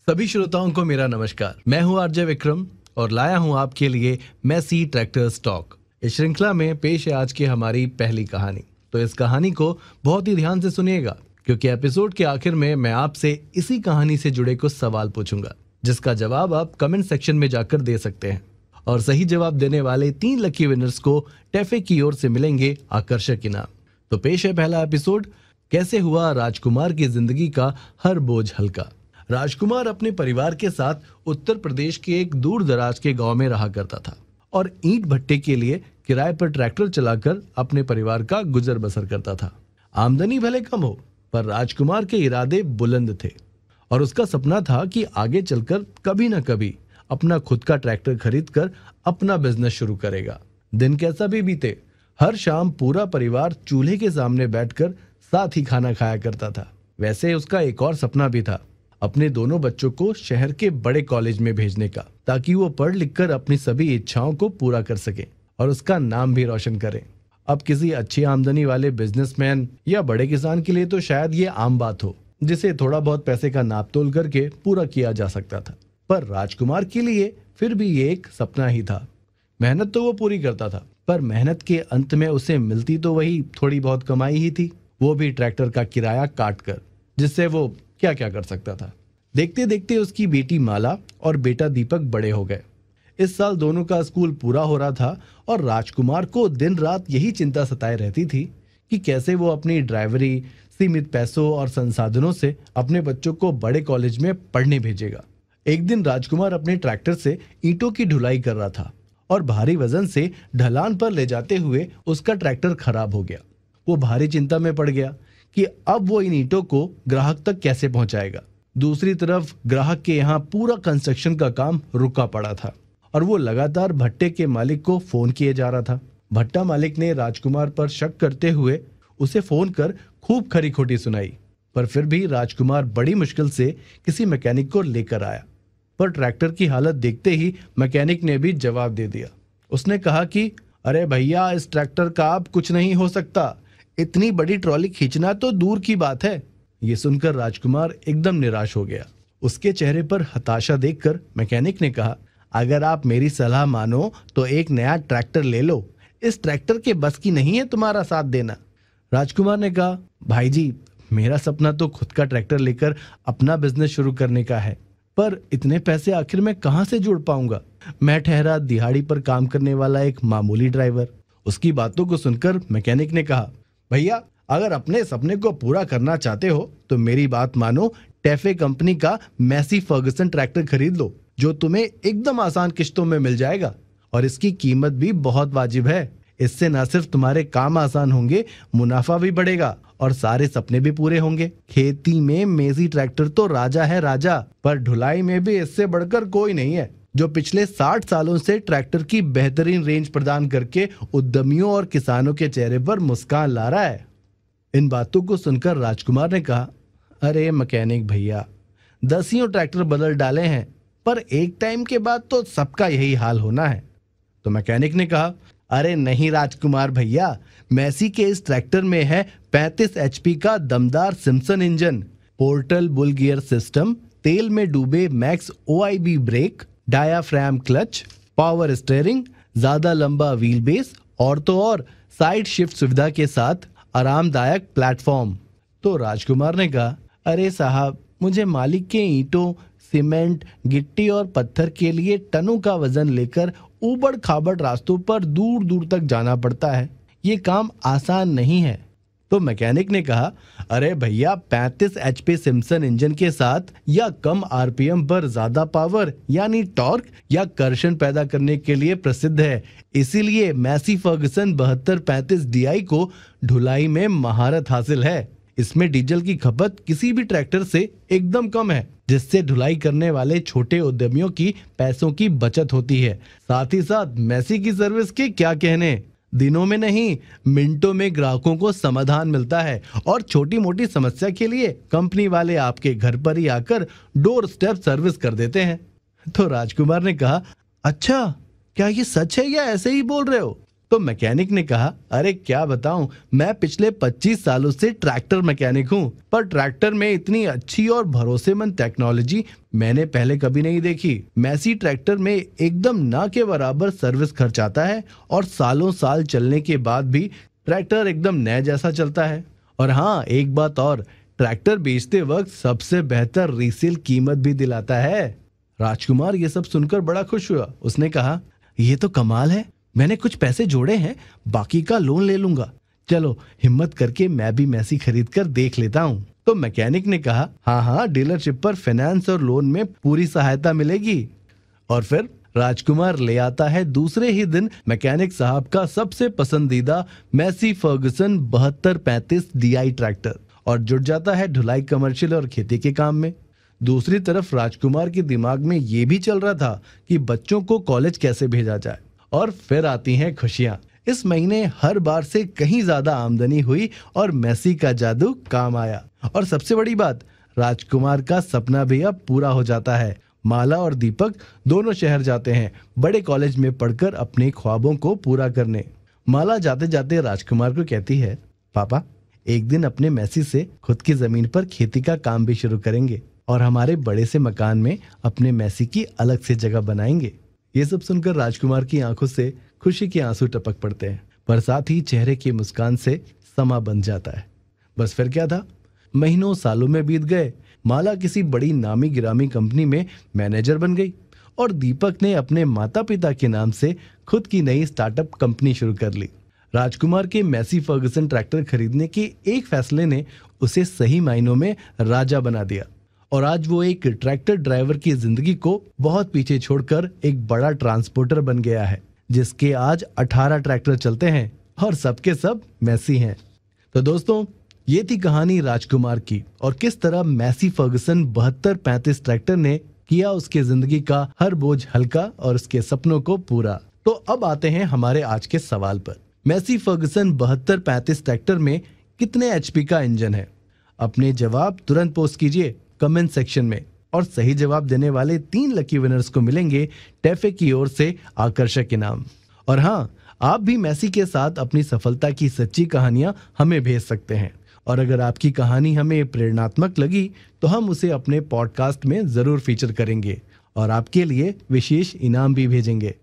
सभी श्रोताओं को मेरा नमस्कार। मैं हूं आरजे विक्रम और लाया हूं आपके लिए मैसी ट्रैक्टर्स टॉक। इस श्रृंखला में पेश है आज की हमारी पहली कहानी। तो इस कहानी को बहुत ही ध्यान से सुनिएगा, क्योंकि एपिसोड के आखिर में मैं आपसे इसी कहानी से जुड़े कुछ सवाल पूछूंगा, जिसका जवाब आप कमेंट सेक्शन में जाकर दे सकते हैं। और सही जवाब देने वाले 3 लकी विनर्स को टैफे की ओर से मिलेंगे आकर्षक इनाम। तो पेश है पहला एपिसोड, कैसे हुआ राजकुमार की जिंदगी का हर बोझ हल्का। राजकुमार अपने परिवार के साथ उत्तर प्रदेश के एक दूर दराज के गांव में रहा करता था और ईंट भट्टे के लिए किराए पर ट्रैक्टर चलाकर अपने परिवार का गुजर बसर करता था। आमदनी भले कम हो, पर राजकुमार के इरादे बुलंद थे और उसका सपना था कि आगे चलकर कभी न कभी अपना खुद का ट्रैक्टर खरीदकर अपना बिजनेस शुरू करेगा। दिन कैसा भी बीते, हर शाम पूरा परिवार चूल्हे के सामने बैठकर साथ ही खाना खाया करता था। वैसे उसका एक और सपना भी था, अपने दोनों बच्चों को शहर के बड़े कॉलेज में भेजने का, ताकि वो पढ़ लिखकर अपनी सभी इच्छाओं को पूरा कर सके और उसका नाम भी रोशन करें। अब किसी अच्छी आमदनी वाले बिजनेसमैन या बड़े किसान के लिए तो शायद ये आम बात हो, जिसे थोड़ा बहुत पैसे का नाप तोल करके पूरा किया जा सकता था। पर राजकुमार के लिए फिर भी ये एक सपना ही था। मेहनत तो वो पूरी करता था, पर मेहनत के अंत में उसे मिलती तो वही थोड़ी बहुत कमाई ही थी, वो भी ट्रैक्टर का किराया काट कर, जिससे वो क्या क्या कर सकता था। देखते देखते उसकी बेटी माला और बेटा दीपक बड़े हो गए। इस साल दोनों का स्कूल पूरा हो रहा था और राजकुमार को दिन रात यही चिंता सताए रहती थी कि कैसे वो अपनी ड्राइवरी, सीमित पैसों और संसाधनों से अपने बच्चों को बड़े कॉलेज में पढ़ने भेजेगा। एक दिन राजकुमार अपने ट्रैक्टर से ईंटों की ढुलाई कर रहा था और भारी वजन से ढलान पर ले जाते हुए उसका ट्रैक्टर खराब हो गया। वो भारी चिंता में पड़ गया कि अब वो इन ईंटों को ग्राहक तक कैसे पहुंचाएगा। दूसरी तरफ ग्राहक के यहाँ पूरा कंस्ट्रक्शन का काम रुका पड़ा था और वो लगातार भट्टे के मालिक को फोन किए जा रहा था। भट्टा मालिक ने राजकुमार पर शक करते हुए उसे फोन कर खूब खरी खोटी सुनाई, पर फिर भी राजकुमार बड़ी मुश्किल से किसी मैकेनिक को लेकर आया। पर ट्रैक्टर की हालत देखते ही मैकेनिक ने भी जवाब दे दिया। उसने कहा कि अरे भैया, इस ट्रैक्टर का अब कुछ नहीं हो सकता, इतनी बड़ी ट्रॉली खींचना तो दूर की बात है। ये सुनकर राजकुमार एकदम निराश हो गया। उसके चेहरे पर हताशा देखकर मैकेनिक ने कहा, अगर आप मेरी सलाह मानो तो एक नया ट्रैक्टर ले लो, इस ट्रैक्टर के बस की नहीं है तुम्हारा साथ देना। राजकुमार ने कहा, भाई जी, मेरा सपना तो खुद का ट्रैक्टर लेकर अपना बिजनेस शुरू करने का है, पर इतने पैसे आखिर मैं कहां से जोड़ पाऊंगा। मैं ठहरा दिहाड़ी पर काम करने वाला एक मामूली ड्राइवर। उसकी बातों को सुनकर मैकेनिक ने कहा, भैया, अगर अपने सपने को पूरा करना चाहते हो तो मेरी बात मानो, टैफे कंपनी का मैसी फर्गसन ट्रैक्टर खरीद लो, जो तुम्हें एकदम आसान किश्तों में मिल जाएगा और इसकी कीमत भी बहुत वाजिब है। इससे न सिर्फ तुम्हारे काम आसान होंगे, मुनाफा भी बढ़ेगा और सारे सपने भी पूरे होंगे। खेती में मैसी ट्रैक्टर तो राजा है राजा, पर ढुलाई में भी इससे बढ़कर कोई नहीं है, जो पिछले 60 सालों से ट्रैक्टर की बेहतरीन रेंज प्रदान करके उद्यमियों और किसानों के चेहरे पर मुस्कान ला रहा है। इन बातों को सुनकर राजकुमार ने कहा, अरे मैकेनिक भैया, 10 ट्रैक्टर बदल डाले हैं, पर एक टाइम के बाद तो सबका यही हाल होना है। तो मैकेनिक ने कहा, अरे नहीं राजकुमार भैया, मैसी के इस ट्रैक्टर में है 35 HP का दमदार Simpson engine, portal bull gear system, तेल में डूबे max OIB brake, diaphragm clutch, power steering, ज्यादा लंबा व्हील बेस और तो और साइड शिफ्ट सुविधा के साथ आरामदायक प्लेटफॉर्म। तो राजकुमार ने कहा, अरे साहब, मुझे मालिक के ईंटों, सीमेंट, गिट्टी और पत्थर के लिए टनों का वजन लेकर ऊबड़ खाबड़ रास्तों पर दूर दूर तक जाना पड़ता है, ये काम आसान नहीं है। तो मैकेनिक ने कहा, अरे भैया, 35 HP सिम्पसन इंजन के साथ या कम RPM पर ज्यादा पावर यानी टॉर्क या कर्षण पैदा करने के लिए प्रसिद्ध है। इसीलिए मैसी फर्गसन 7235 DI को ढुलाई में महारत हासिल है। इसमें डीजल की खपत किसी भी ट्रैक्टर से एकदम कम है, जिससे ढुलाई करने वाले छोटे उद्यमियों की पैसों की बचत होती है। साथ ही साथ मैसी की सर्विस के क्या कहने, दिनों में नहीं, मिनटों में ग्राहकों को समाधान मिलता है और छोटी मोटी समस्या के लिए कंपनी वाले आपके घर पर ही आकर डोर स्टेप सर्विस कर देते हैं। तो राजकुमार ने कहा, अच्छा, क्या ये सच है या ऐसे ही बोल रहे हो? तो मैकेनिक ने कहा, अरे क्या बताऊं, मैं पिछले 25 सालों से ट्रैक्टर मैकेनिक हूं, पर ट्रैक्टर में इतनी अच्छी और भरोसेमंद टेक्नोलॉजी मैंने पहले कभी नहीं देखी। मैसी ट्रैक्टर में एकदम ना के बराबर सर्विस खर्च आता है और सालों साल चलने के बाद भी ट्रैक्टर एकदम नए जैसा चलता है। और हाँ, एक बात और, ट्रैक्टर बेचते वक्त सबसे बेहतर रीसेल कीमत भी दिलाता है। राजकुमार ये सब सुनकर बड़ा खुश हुआ। उसने कहा, ये तो कमाल है, मैंने कुछ पैसे जोड़े हैं, बाकी का लोन ले लूंगा। चलो हिम्मत करके मैं भी मैसी खरीद कर देख लेता हूँ। तो मैकेनिक ने कहा, हाँ हाँ, डीलरशिप पर फाइनेंस और लोन में पूरी सहायता मिलेगी। और फिर राजकुमार ले आता है दूसरे ही दिन मैकेनिक साहब का सबसे पसंदीदा मैसी फर्गुसन 7235 DI ट्रैक्टर और जुट जाता है ढुलाई, कमर्शियल और खेती के काम में। दूसरी तरफ राजकुमार के दिमाग में ये भी चल रहा था कि बच्चों को कॉलेज कैसे भेजा जाए। और फिर आती हैं खुशियां। इस महीने हर बार से कहीं ज्यादा आमदनी हुई और मैसी का जादू काम आया। और सबसे बड़ी बात, राजकुमार का सपना भी अब पूरा हो जाता है। माला और दीपक दोनों शहर जाते हैं बड़े कॉलेज में पढ़कर अपने ख्वाबों को पूरा करने। माला जाते जाते राजकुमार को कहती है, पापा, एक दिन अपने मैसी से खुद की जमीन पर खेती का काम भी शुरू करेंगे और हमारे बड़े से मकान में अपने मैसी की अलग से जगह बनाएंगे। ये सब सुनकर राजकुमार की आंखों से खुशी के आंसू टपक पड़ते हैं, पर साथ ही चेहरे की मुस्कान से समा बन जाता है। बस फिर क्या था, महीनों सालों में बीत गए। माला किसी बड़ी नामी गिरामी कंपनी में मैनेजर बन गई और दीपक ने अपने माता पिता के नाम से खुद की नई स्टार्टअप कंपनी शुरू कर ली। राजकुमार के मैसी फर्गुसन ट्रैक्टर खरीदने के एक फैसले ने उसे सही मायनों में राजा बना दिया और आज वो एक ट्रैक्टर ड्राइवर की जिंदगी को बहुत पीछे छोड़कर एक बड़ा ट्रांसपोर्टर बन गया है, जिसके आज 18 ट्रैक्टर चलते हैं और सबके सब मैसी हैं। तो दोस्तों, ये थी कहानी राजकुमार की और किस तरह मैसी फर्गुसन 7235 ट्रैक्टर ने किया उसके जिंदगी का हर बोझ हल्का और उसके सपनों को पूरा। तो अब आते हैं हमारे आज के सवाल पर। मैसी फर्गुसन 7235 ट्रैक्टर में कितने HP का इंजन है? अपने जवाब तुरंत पोस्ट कीजिए कमेंट सेक्शन में और सही जवाब देने वाले 3 लकी विनर्स को मिलेंगे टैफे की ओर से आकर्षक इनाम। और हाँ, आप भी मैसी के साथ अपनी सफलता की सच्ची कहानियां हमें भेज सकते हैं और अगर आपकी कहानी हमें प्रेरणात्मक लगी तो हम उसे अपने पॉडकास्ट में जरूर फीचर करेंगे और आपके लिए विशेष इनाम भी भेजेंगे।